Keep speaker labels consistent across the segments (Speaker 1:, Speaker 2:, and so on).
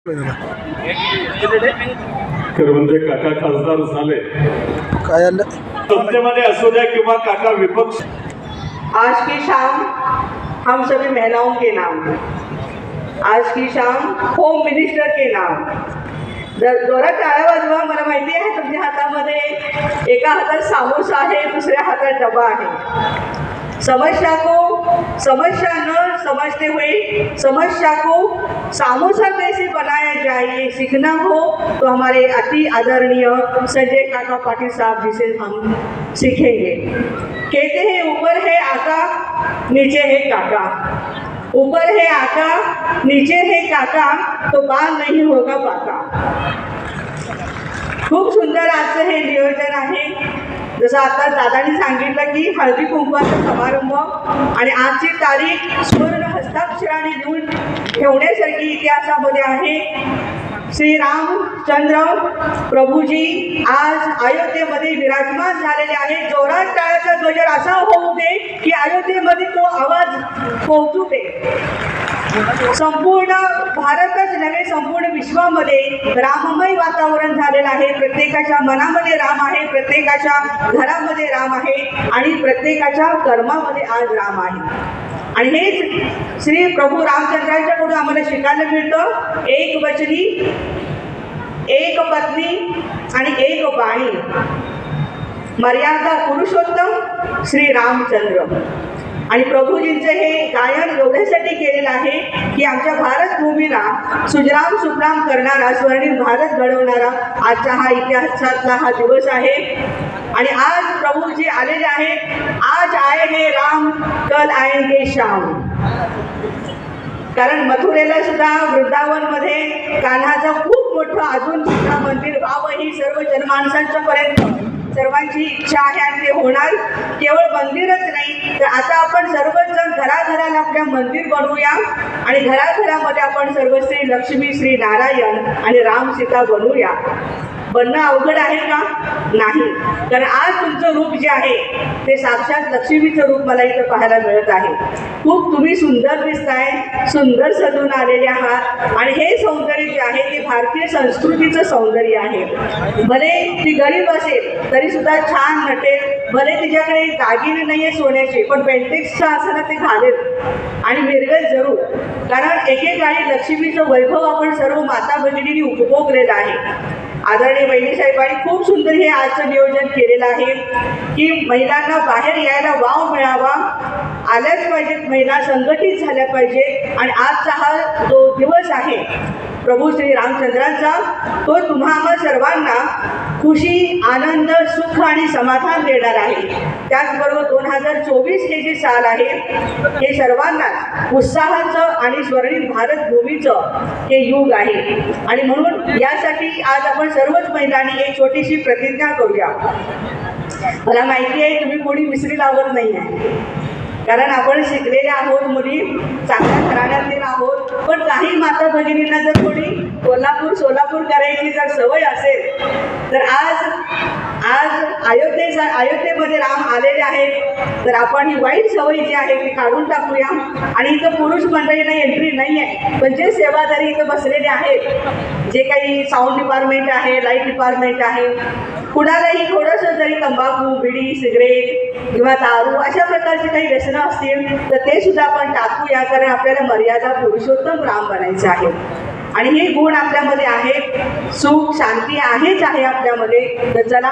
Speaker 1: खरं म्हणजे काका खासदार झाले
Speaker 2: काय
Speaker 1: संस्थेमध्ये असू द्या किंवा काका विपक्ष।
Speaker 3: आज की शाम हम सभी महिलाओं के नाम, आज की शाम होम मिनिस्टर के नाम। जोरात टाळ्या वाजवा। मला माहिती आहे तुमच्या हातामध्ये एका हातात सामोसा आहे, दुसऱ्या हातात डबा आहे। समस्या को समस्या न समझते हुए समस्या को सामोसा कैसे बनाया जाए ये सीखना हो तो हमारे अति आदरणीय संजय काका पाटिल साहब जी से हम सीखेंगे। कहते हैं ऊपर है आका नीचे है काका, ऊपर है आका नीचे है काका तो बाल नहीं होगा पाका। खूप सुंदर आजचं हे नियोजन आहे। जसं आता दादांनी सांगितलं की हळदी कुंकवाचा समारंभ आणि आजची तारीख सुवर्ण हस्ताक्षराने लिहून ठेवण्यासारखी इतिहासामध्ये आहे। श्री रामचंद्र प्रभूजी आज अयोध्येमध्ये विराजमान झालेले आहे। जोरात टाळ्याचा गजर असा होऊ दे की अयोध्येमध्ये तो आवाज पोहोचू दे। संपूर्ण भारतच नव्हे संपूर्ण विश्वामध्ये राममय वातावरण झालेलं आहे। प्रत्येकाच्या मनामध्ये राम आहे, प्रत्येकाच्या घरामध्ये राम आहे आणि प्रत्येकाच्या कर्मामध्ये आज राम आहे। आणि हेच श्री प्रभू रामचंद्रांच्याकडून आम्हाला शिकायला मिळतं। एक वचनी, एक पत्नी आणि एक बाणी, मर्यादा पुरुषोत्तम श्री रामचंद्र। आणि प्रभूजींचं हे गायन एवढ्यासाठी केलेलं आहे की आमच्या भारत भूमीला सुजलाम सुफलाम करणारा, स्वर्णिम भारत घडवणारा आजचा हा इतिहासातला हा दिवस आहे। आणि आज प्रभूजी आलेले आहेत। आज आए हे राम, कल आएंगे श्याम। कारण मथुरेला सुद्धा वृंदावनमध्ये कान्हाचं खूप मोठं अजून सुद्धा मंदिर व्हावं ही सर्व जनमानसांच्या पर्यंत सर्वांची इच्छा आहे आणि ते होणार। केवळ मंदिरच नाही तर आता आपण सर्वजण घराघराला आपल्या मंदिर बनवूया आणि घराघरामध्ये आपण सर्व श्री लक्ष्मी, श्री नारायण आणि राम सीता बनवूया। बनणं अवघड आहे का? नाही, कारण आज तुमचं रूप जे आहे ते साक्षात लक्ष्मीचं रूप मला इथं पाहायला मिळत आहे। खूप तुम्ही सुंदर दिसताय, सुंदर सजून आलेले आहात आणि हे सौंदर्य जे आहे ते भारतीय संस्कृतीचं सौंदर्य आहे। भले ती गरीब असेल तरी सुद्धा छान नटेल, भले तिच्याकडे दागिने नाही आहे सोन्याचे पण बेंटेक्सचं असं ते घालेल आणि मिरवेल जरूर। कारण एकेकाळी लक्ष्मीचं वैभव आपण सर्व माता भगिनींनी उपभोगलेलं आहे। आदरणीय वहिनी साहेबांनी खूप सुंदर हे आजचं नियोजन केलेलं आहे की महिलांना बाहेर यायला वाव मिळावा, आल्याच पाहिजेत, महिला संघटित झाल्या पाहिजे। आणि आजचा हा जो दिवस आहे प्रभू श्री रामचंद्रांचा तो तुम्हा सर्वांना खुशी, आनंद, सुख आणि समाधान देणार आहे। त्याचबरोबर 2024 हे जे साल आहे हे सर्वांना उत्साहाचं आणि स्वर्णिम भारत भूमीचं हे युग आहे। आणि म्हणून यासाठी आज आपण सर्वच महिलांनी एक छोटीशी प्रतिज्ञा करूया। मला माहिती आहे तुम्ही कोणी मिसरी लावत नाही आहे, कारण आपण शिकलेले आहोत, मुली चांगल्या घराण्यातील आहोत। पण काही माता भगिनींना जर कोणी कोल्हापूर सोलापूर करायची जर सवय असेल तर आज अयोध्येमध्ये राम आलेले आहेत तर आपण ही वाईट सवय जी आहे ती काढून टाकूया। आणि इथं पुरुष मंडळींना एंट्री नाही आहे, पण जे सेवादारी इथं बसलेले आहेत, जे काही साऊंड डिपार्टमेंट आहे, लाईट डिपार्टमेंट आहे, कुणालाही थोडंसं जरी तंबाखू, बिडी, सिगरेट किंवा दारू अशा प्रकारचे काही व्यसनं असतील तर ते सुद्धा आपण टाकूया, कारण आपल्याला मर्यादा पुरुषोत्तम राम बनायचं आहे। आणि हे गुण आपल्यामध्ये आहेत, सुख शांती आहेच आहे आपल्यामध्ये। तर चला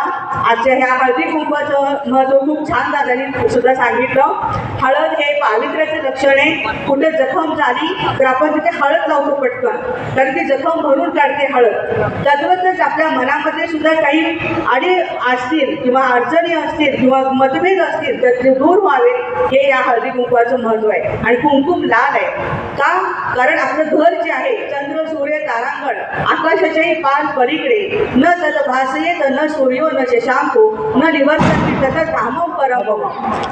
Speaker 3: आजच्या ह्या हळदी कुंकवाचं महत्त्व खूप छान दादांनी सुद्धा सांगितलं। हळद हे पावित्र्याचं लक्षण आहे। कुठे जखम झाली तर आपण तिथे हळद लावतो पटकन, कारण ती जखम भरून काढते हळद। तद्वतच आपल्या मनामध्ये सुद्धा काही अडी असतील किंवा अडचणी असतील किंवा मतभेद असतील तर ते दूर व्हावे हे या हळदी कुंकवाचं महत्त्व आहे। आणि कुंकुम लाल आहे का? कारण आपलं घर जे आहे चंद्र सूर्य तारांगण आकाशाच्याही पार पलीकडे न तद भासयेत न सूर्यो न शशांको न निवर्तन्ते तद धामो परमम।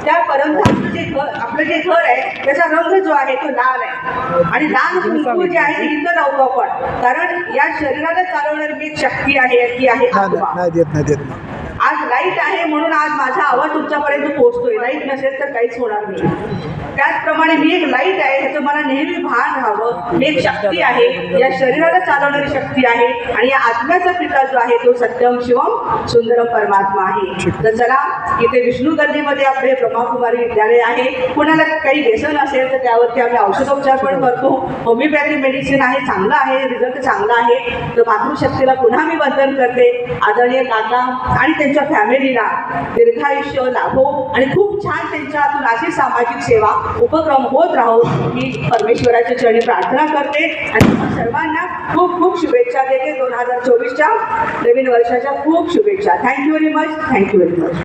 Speaker 3: त्या परमधामचं जे घर आपलं जे घर आहे त्याचा रंग जो आहे तो लाल आहे। आणि लाल कुंकू जे आहे ते इथं लावतो आपण, कारण या शरीराला चालवणारी एक शक्ती आहे ती आहे आत्मा। आज लाईट आहे म्हणून आज माझा आवाज तुमच्यापर्यंत पोहोचतोय, लाईट नसेल तर काहीच होणार नाही। त्याचप्रमाणे मी एक लाईट आहे ह्याचं मला नेहमी भान राहावं. मी एक शक्ती आहे, या शरीराला चालवणारी शक्ती आहे आणि या आत्म्याचा पिता जो आहे तो सत्यम शिवम सुंदरम परमात्मा आहे. तर चला, इथे विष्णू गल्लीमध्ये आपले ब्रह्माकुमारी विद्यालय आहे. कोणाला काही व्यसन असेल तर त्यावरती आम्ही औषधोपचार पण करतो. होमिओपॅथी मेडिसिन आहे, चांगलं आहे, रिझल्ट चांगला आहे. तर मातृशक्तीला पुन्हा मी वंदन करते. आदरणीय काका आणि त्यांच्या फॅमिलीला दीर्घायुष्य लाभो आणि खूप छान त्यांच्या हातून अशी सामाजिक सेवा उपक्रम होत राहो मी परमेश्वराच्या चरणी प्रार्थना करते आणि तुम्हा सर्वांना खूप खूप शुभेच्छा देते. 2024च्या नवीन वर्षाच्या खूप शुभेच्छा. Thank you very much. Thank you very much.